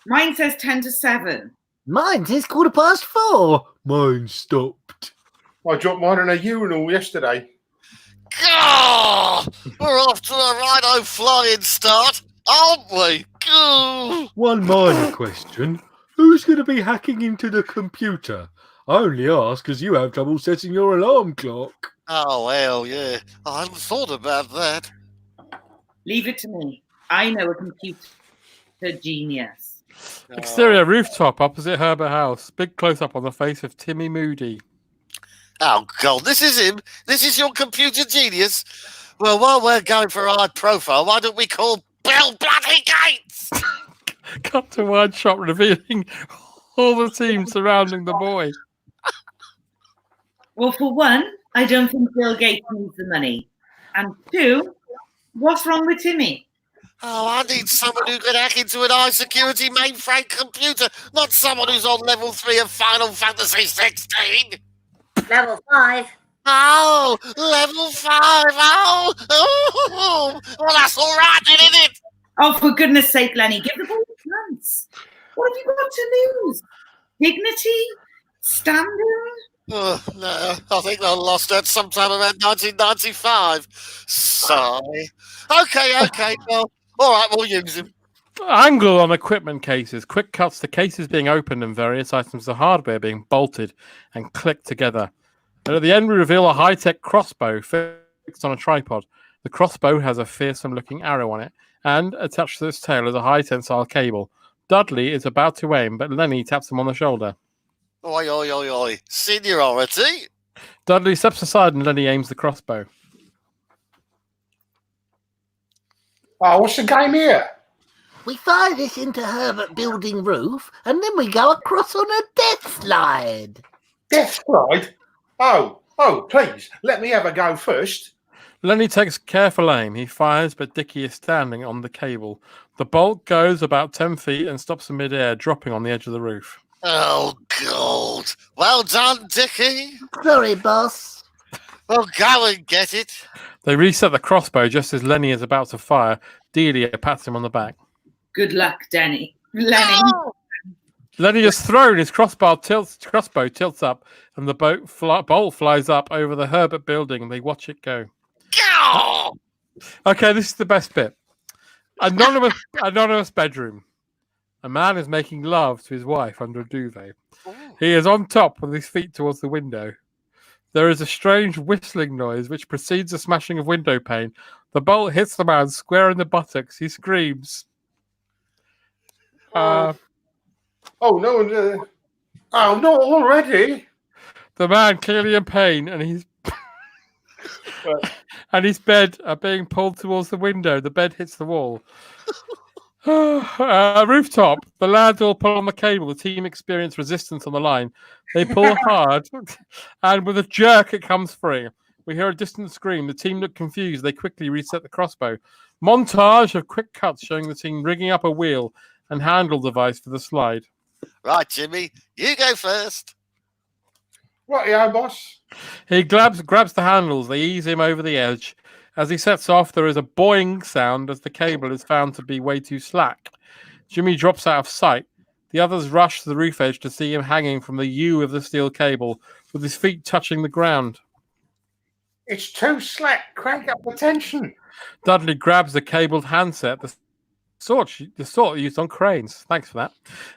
Mine says 10 to 7. Mine says 4:15. Mine stopped. I dropped mine in a urinal yesterday. God! We're off to a right flying start, aren't we? God. One minor question. Who's going to be hacking into the computer? I only ask because you have trouble setting your alarm clock. Oh, well, yeah. I hadn't thought about that. Leave it to me. I know a computer genius. Exterior rooftop opposite Herbert House. Big close-up on the face of Timmy Moody. Oh, God, this is him. This is your computer genius. Well, while we're going for high profile, why don't we call Bill Bloody Gates? Cut to wide shot revealing all the teams surrounding the boy. Well, for one, I don't think Bill Gates needs the money. And two, what's wrong with Timmy? Oh, I need someone who can hack into an high-security mainframe computer, not someone who's on level 3 of Final Fantasy 16. Level 5. Oh, level 5. Oh, well, that's all right, isn't it? Oh, for goodness sake, Lenny, give the boy a chance. What have you got to lose? Dignity? Standing? Oh, no, I think I lost that sometime around 1995. Sigh. Okay, well, all right, we'll use him. Angle on equipment cases. Quick cuts to cases being opened and various items of hardware being bolted and clicked together. And at the end, we reveal a high-tech crossbow fixed on a tripod. The crossbow has a fearsome-looking arrow on it, and attached to its tail is a high-tensile cable. Dudley is about to aim, but Lenny taps him on the shoulder. Oi, oi, oi, oi. Seniority. Dudley steps aside and Lenny aims the crossbow. Oh, what's the game here? We fire this into Herbert building roof, and then we go across on a death slide. Death slide? Oh, please, let me have a go first. Lenny takes careful aim. He fires, but Dickie is standing on the cable. The bolt goes about 10 feet and stops in midair, dropping on the edge of the roof. Oh, God. Well done, Dickie. Sorry, boss. Well, go and get it. They reset the crossbow just as Lenny is about to fire. Delia pats him on the back. Good luck, Lenny. Lenny is thrown. His crossbow tilts up, and the bolt flies up over the Herbert building. They watch it go. Go! Okay, this is the best bit. Anonymous bedroom. A man is making love to his wife under a duvet. He is on top with his feet towards the window. There is a strange whistling noise which precedes the smashing of window pane. The bolt hits the man square in the buttocks. He screams. Oh, no. Oh, no, already? The man clearly in pain, and his bed are being pulled towards the window. The bed hits the wall. Rooftop. The lads all pull on the cable. The team experience resistance on the line. They pull hard, and with a jerk, it comes free. We hear a distant scream. The team look confused. They quickly reset the crossbow. Montage of quick cuts showing the team rigging up a wheel and handle device for the slide. Right, Jimmy, you go first. Right, yeah, boss. He grabs the handles. They ease him over the edge. As he sets off, there is a boing sound as the cable is found to be way too slack. Jimmy drops out of sight. The others rush to the roof edge to see him hanging from the U of the steel cable, with his feet touching the ground. It's too slack. Crank up the tension. Dudley grabs the cabled handset, the sort used on cranes. Thanks for that.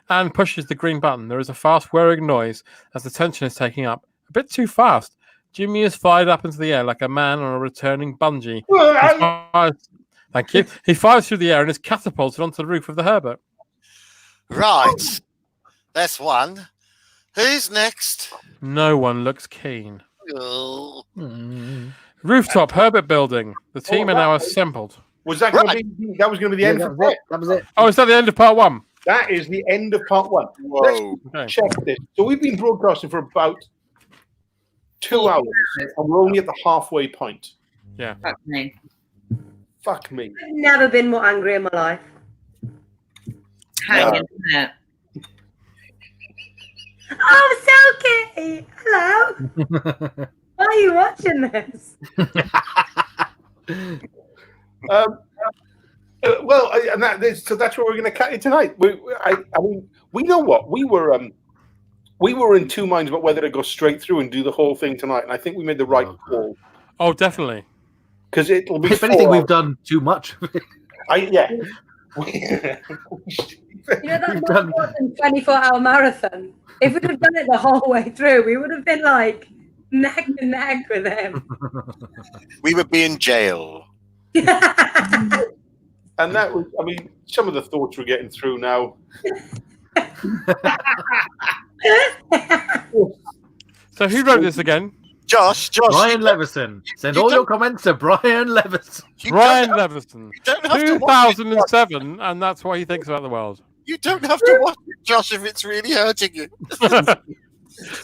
And pushes the green button. There is a fast whirring noise as the tension is taking up. A bit too fast. Jimmy is fired up into the air like a man on a returning bungee. Thank you. He fires through the air and is catapulted onto the roof of the Herbert. Right. That's one. Who's next? No one looks keen. Oh. Rooftop Herbert building. The team are now assembled. Was that going to be? That was going to be the end of part. That was it. Oh, is that the end of part one? That is the end of part one. Whoa. Let's check this. So we've been broadcasting for about 2 hours, and we're only at the halfway point. Yeah. Fuck me. Fuck me. I've never been more angry in my life. Hang in there. Oh, Silky! Hello! Why are you watching this? So that's where we're going to cut it tonight. I mean, we know what we were in two minds about whether to go straight through and do the whole thing tonight, and I think we made the right call. Oh, definitely. Because it'll be. If anything, we've done too much. You know that more than 24-hour marathon? If we'd have done it the whole way through, we would have been like neck to neck with him. We would be in jail. And that was, I mean, some of the thoughts we're getting through now. So who wrote this again? Josh. Brian Levison. Send all your comments to Brian Levison. Brian Levison. You don't have to watch 2007, and that's what he thinks about the world. You don't have to watch it, Josh, if it's really hurting you.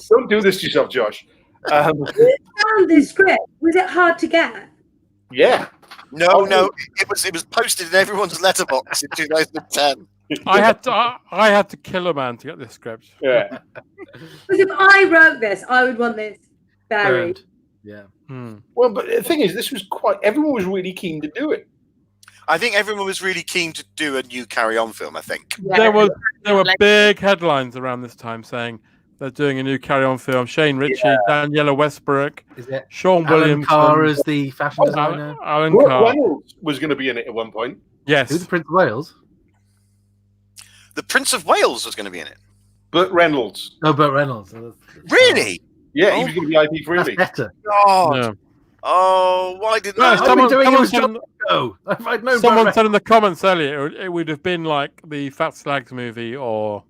Don't do this to yourself, Josh. Who found this script? Was it hard to get? Yeah. No, it was posted in everyone's letterbox in 2010. I had to kill a man to get this script. Yeah. Because if I wrote this, I would want this buried. Yeah. Well, but the thing is, everyone was really keen to do it. I think everyone was really keen to do a new Carry On film, I think. Yeah. There were big headlines around this time saying they're doing a new Carry On film. Shane Ritchie, Daniela Westbrook, Is it Sean Alan Williams, Carr as the fashion designer? Alan Burt Carr. Reynolds was going to be in it at one point. Yes. Who's the Prince of Wales? The Prince of Wales was going to be in it. Burt Reynolds. Oh, Burt Reynolds. Really? Yeah, he was going to be IP That's Freely. better. God. Yeah. Oh, why didn't No, I? someone said, if I'd known Someone Burt said in the comments earlier it would have been like the Fat Slags movie or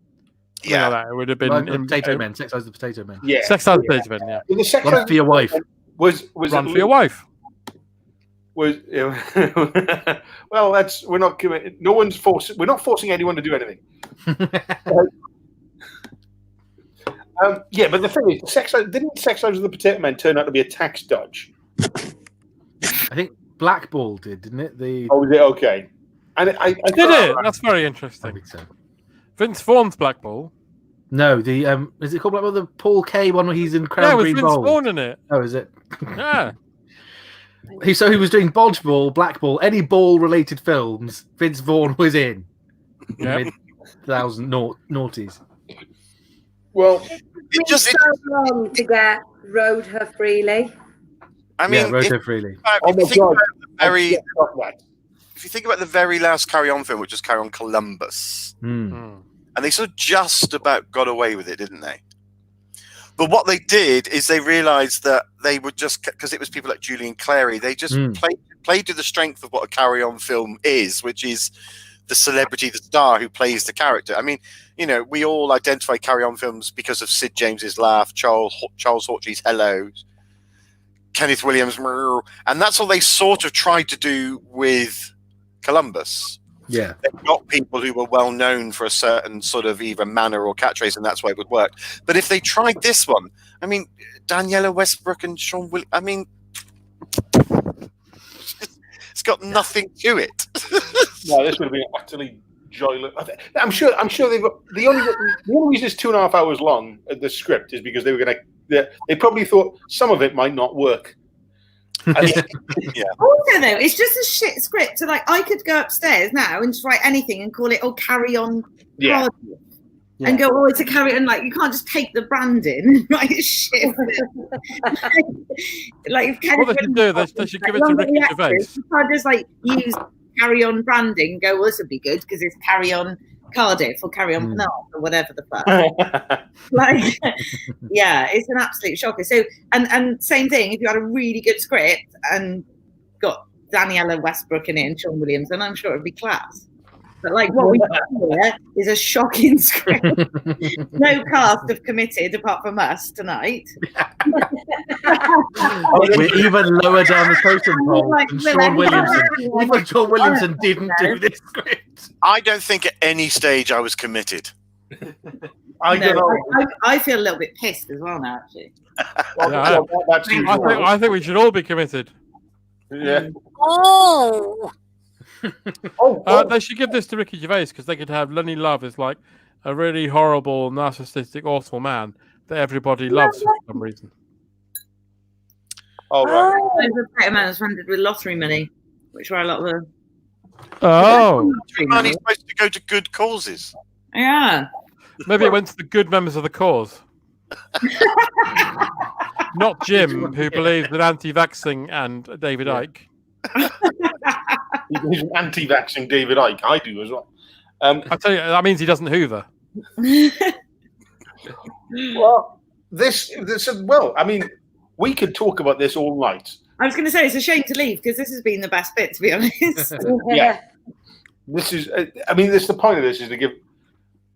something like that. It would have been Like the Potato Men. Sex Eyes the Potato Men. Yeah. Sex Size Potato Men, yeah. The Sex Run Eyes for your wife. was Run for your wife. Was well, we're not committed. No one's forcing. We're not forcing anyone to do anything. Yeah, but the thing is, didn't Sex Lives of the Potato Men turn out to be a tax dodge? I think Blackball didn't it? Oh, was it okay? And I Did it? That's very I interesting. think so. Vince Vaughn's Blackball. No, the is it called Blackball? The Paul Kay one where he's in Yeah, Crown with Green Vince Bowl. Vaughn in it. Oh, is it? Yeah. He was doing Dodgeball, Blackball, any ball-related films. Vince Vaughn was in. Yep. Mid-thousand noughties. Well, It just, so long to get Rode Her Freely. I mean, Yeah, Roto Freely. oh my God! If you think about the very last Carry On film, which was Carry On Columbus, Mm. and they sort of just about got away with it, didn't they? But what they did is they realised that they would just, because it was people like Julian Clary, they just played to the strength of what a Carry On film is, which is the celebrity, the star who plays the character. I mean, you know, we all identify Carry On films because of Sid James's Laugh, Charles Hawtrey's Hello, Kenneth Williams, and that's all they sort of tried to do with Columbus. Yeah. They got people who were well known for a certain sort of either manner or catchphrase, and that's why it would work. But if they tried this one, I mean, Daniela Westbrook and Sean Williams, I mean, it's got nothing to it. No, this would be utterly joyless. I'm sure they've got the only reason it's 2.5 hours long. The script is because they were going to. They probably thought some of it might not work. Yeah. Also, though, it's just a shit script. So, like, I could go upstairs now and just write anything and call it "Carry On." Yeah. Cardiff. And go, oh, it's a Carry On. Like, you can't just take the brand in, right? Shit. Like, What they should do, they should give it to Ricky Gervais. You can't just like use Carry On branding and go, well, this would be good because it's Carry On Cardiff or Carry On Penarth or whatever the fuck. Like, yeah, it's an absolute shocker. So, and same thing, if you had a really good script and got Daniela Westbrook in it and Sean Williams, then I'm sure it'd be class. But like what we got here is a shocking script. No cast have committed apart from us tonight. We're even lower down the totem pole Like than Will Sean Williamson. Anderson. Even Sean Williamson didn't do this script. I don't think at any stage I was committed. I don't know. I feel a little bit pissed as well now, actually. Well, that's usual. I think we should all be committed. Yeah. Oh! They should give this to Ricky Gervais because they could have Lenny Love as like a really horrible, narcissistic, awful man that everybody loves for some reason. Oh, right. The better man is funded with lottery money. which were a lot of the. Oh, Money's supposed to go to good causes. Yeah. maybe it went to the good members of the cause. Not Jim, who believes in anti-vaxxing and David Icke. He's an anti-vaxxing David Icke. I do as well. I tell you, that means he doesn't hoover. Well, well, I mean, we could talk about this all night. I was going to say it's a shame to leave because this has been the best bit, to be honest. Yeah. This is, I mean, the point of this is to give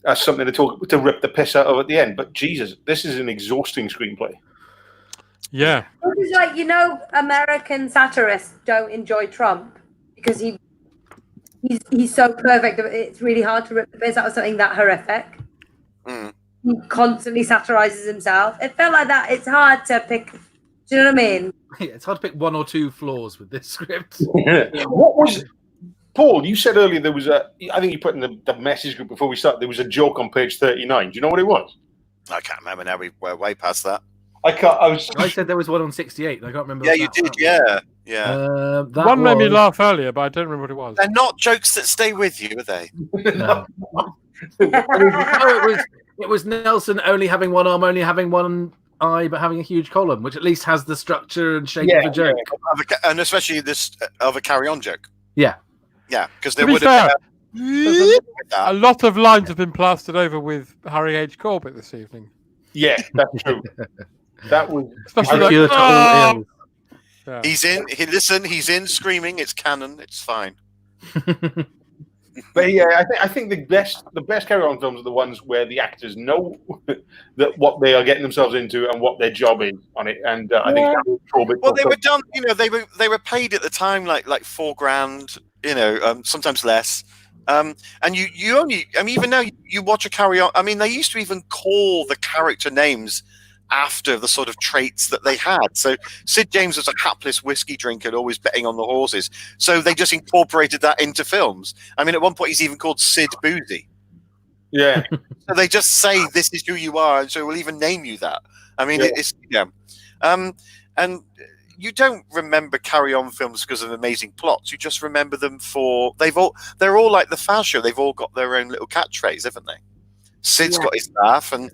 us something to rip the piss out of at the end. But Jesus, this is an exhausting screenplay. Yeah. It's like, American satirists don't enjoy Trump because he's so perfect. It's really hard to rip the piss out of something that horrific. Mm. He constantly satirizes himself. It felt like that. It's hard to pick. Do you know what I mean? Yeah, it's hard to pick one or two flaws with this script. What was Paul? You said earlier there was I think you put in the message group before we started. There was a joke on page 39. Do you know what it was? I can't remember now. We're way past that. I said there was one on 68. I can't remember. Yeah, you did. Yeah. One made me laugh earlier, but I don't remember what it was. They're not jokes that stay with you, are they? No. It was Nelson only having one arm, only having one eye, but having a huge column, which at least has the structure and shape of a joke. And especially this of a carry-on joke. Yeah. Yeah, because To there be would fair, have a lot of lines have been plastered over with Harry H. Corbett this evening. Yeah, that's true. That was Especially Yeah. He's in screaming. It's canon. It's fine. But yeah, I think the best carry-on films are the ones where the actors know that what they are getting themselves into and what their job is on it. And I think well, they were done. They were paid at the time like $4,000. Sometimes less. And you only. I mean, even now you watch a carry-on. I mean, they used to even call the character names after the sort of traits that they had. So Sid James was a hapless whiskey drinker, always betting on the horses. So they just incorporated that into films. I mean, at one point he's even called Sid Boozy. Yeah. So they just say this is who you are, and so we'll even name you that. I mean, it's and you don't remember carry-on films because of amazing plots. You just remember them for they're all like the Faz Show. They've all got their own little catchphrase, haven't they? Sid's got his laugh, and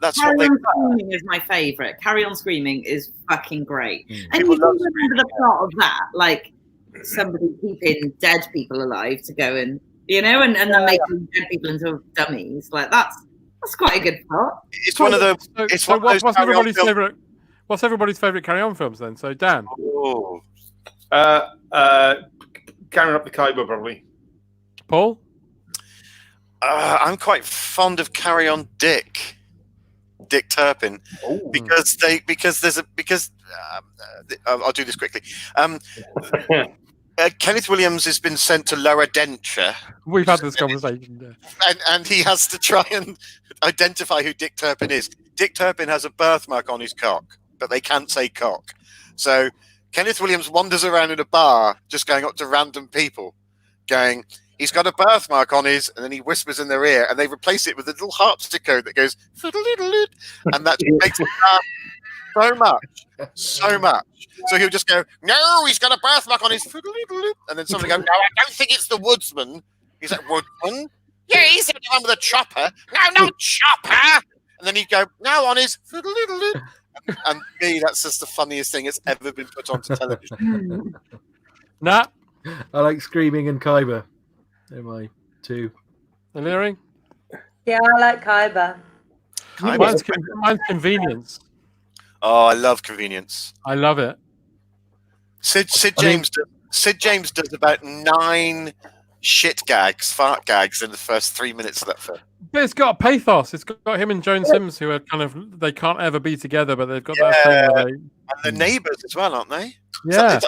that's Carry what On Screaming is my favourite. Carry On Screaming is fucking great. And People you love can remember the plot of that, like somebody keeping dead people alive to go and and then making dead people into dummies. Like that's quite a good plot. It's one of the. It's one of those what's everybody's carry-on favorite? What's everybody's favorite carry-on films then? So Dan. Oh. Carrying Up the Khyber, probably. Paul. I'm quite fond of Carry On Dick Turpin, because I'll do this quickly. Kenneth Williams has been sent to Lower Denture. We've had this conversation. And he has to try and identify who Dick Turpin is. Dick Turpin has a birthmark on his cock, but they can't say cock. So Kenneth Williams wanders around in a bar, just going up to random people, going, he's got a birthmark on his, and then he whispers in their ear, and they replace it with a little harpsichord that goes, and that makes it laugh so much. So he'll just go, no, he's got a birthmark on his, and then somebody goes, no, I don't think it's the woodsman. He's like, woodsman? Yeah, he's the one with a chopper. No, not chopper. And then he'd go, no, on his, and me, that's just the funniest thing that's ever been put onto television. Nah. I like Screaming and Khyber. They're my two. Illyri? Yeah, I like Khyber. Mine's Convenience. Oh, I love Convenience. I love it. Sid James does about 9 fart gags in the first 3 minutes of that film. But it's got a pathos. It's got him and Joan Sims, who are kind of, they can't ever be together, but they've got that thing where they... And the neighbours as well, aren't they? Yeah.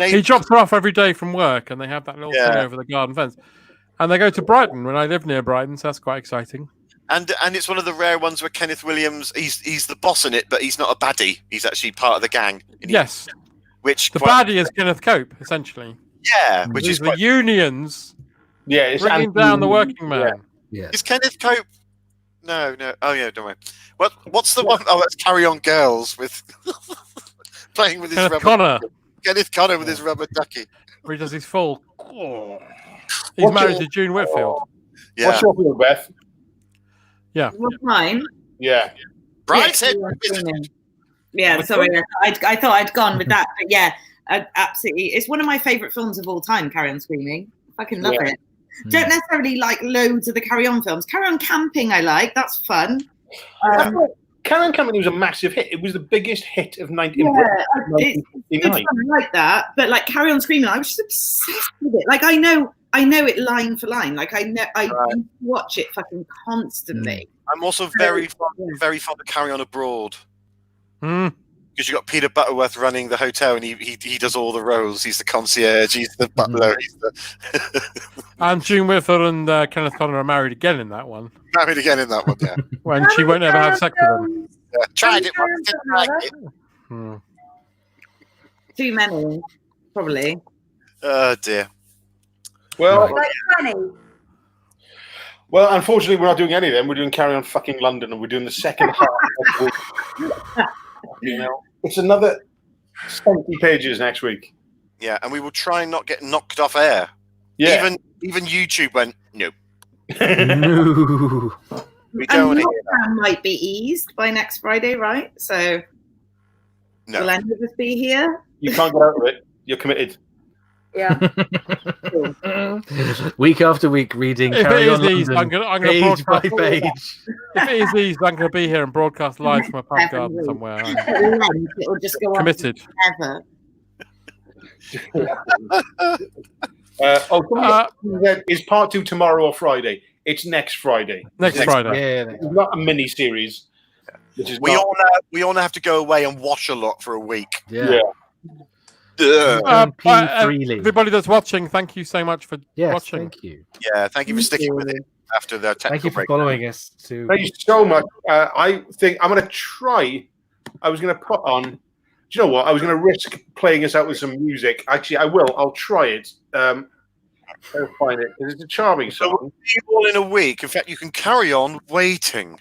He drops her off every day from work, and they have that little thing over the garden fence. And they go to Brighton, when I live near Brighton, so that's quite exciting. And it's one of the rare ones where Kenneth Williams, he's the boss in it, but he's not a baddie. He's actually part of the gang. Yes. Which the baddie is Kenneth Cope, essentially. Yeah, which is the unions bringing down the working man. Yeah. Is Kenneth Cope? No. Oh yeah, don't worry. What's the one? Oh, that's Carry On Girls with playing with his Kenneth rubber. Connor. Kenneth Connor with his rubber ducky. Where he does his full. He's married to June Whitfield. Yeah. What's your opinion, Beth? What's mine? Yeah. Brideshead. Yeah, sorry, I thought I'd gone with that, but yeah, absolutely. It's one of my favourite films of all time, Carry On Screaming. I fucking love it. Don't necessarily like loads of the Carry On films. Carry On Camping I like, that's fun. Carry On Camping was a massive hit. It was the biggest hit of 1969. It's good fun, I like that, but like Carry On Screaming, I was just obsessed with it. Like I know it line for line. Like I watch it fucking constantly. I'm also very fond of Carry On Abroad. Because you got Peter Butterworth running the hotel, and he does all the roles. He's the concierge. He's the butler. He's the And June Whitfield and Kenneth Connor are married again in that one. Married again in that one, yeah. When she won't ever have sex with him. Yeah, tried it once, didn't like it. Too many, probably. Oh dear. Well, Like funny. well, unfortunately, we're not doing any of them. We're doing Carry On fucking London, and we're doing the second half. You know, it's another 70 pages next week. Yeah, and we will try and not get knocked off air. Yeah. Even YouTube went no. No. We don't want to hear that. Lockdown might be eased by next Friday, right? So will any of us be here? You can't get out of it. You're committed. Yeah. Week after week, reading If Carry it On is eased, London, I'm gonna page by broadcast. page. If it is eased, I'm going to be here and broadcast live from a pub garden somewhere. It will just go on Committed. forever. Is part 2 tomorrow or Friday? It's next Friday. Next Friday. Yeah. It's not a mini series. We all have to go away and watch a lot for a week. Yeah. Everybody that's watching, thank you so much for watching. Thank you. Yeah, thank you for sticking with it after the technical Thank you for break. following us. Thank you so much. I think I'm going to try. I was going to put on. Do you know what? I was going to risk playing us out with some music. Actually, I will. I'll try it. I'll find it. It's a charming So song. we'll see you all in a week. In fact, you can carry on waiting.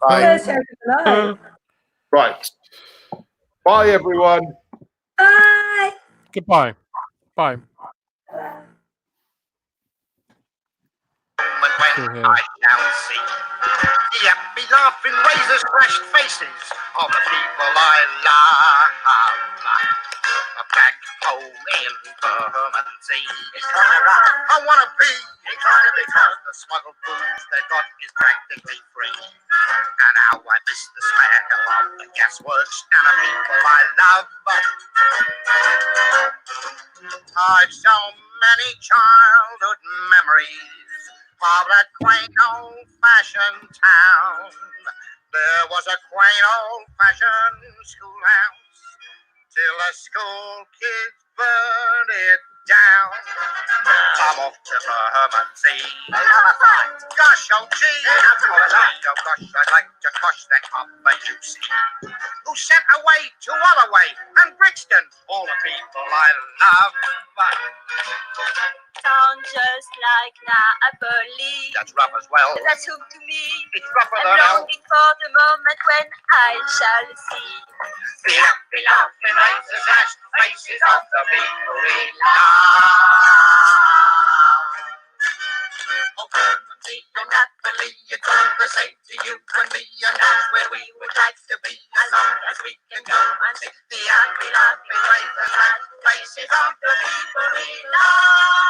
Bye. Right. Bye, everyone. Bye. Goodbye. Bye. When I shall see the happy laughing razors crashed faces of the people I love. Back home in Bermondsey, I wanna be because the smuggled booze they got is practically free. And now I miss the smell of the gasworks and the people I love. I've so many childhood memories of that quaint old-fashioned town. There was a quaint old-fashioned schoolhouse till the school kids burned it down. I'm off to Bermondsey. Gosh, oh gee, oh gosh, I'd like to gosh that Papa Lucy, who sent away to Holloway and Brixton, all the people I love. Sound just like Napoli. That's rough as well. That's who to me. It's rougher I'm than hell. longing for the moment when I shall see The happy laughing faces, ashed faces of the people we love. Oh, Bermondsey, oh, Napoli, it's all the same to you and me, and that's where we would like to be as long as we can go and see the happy laughing faces, ashed faces of the people we love.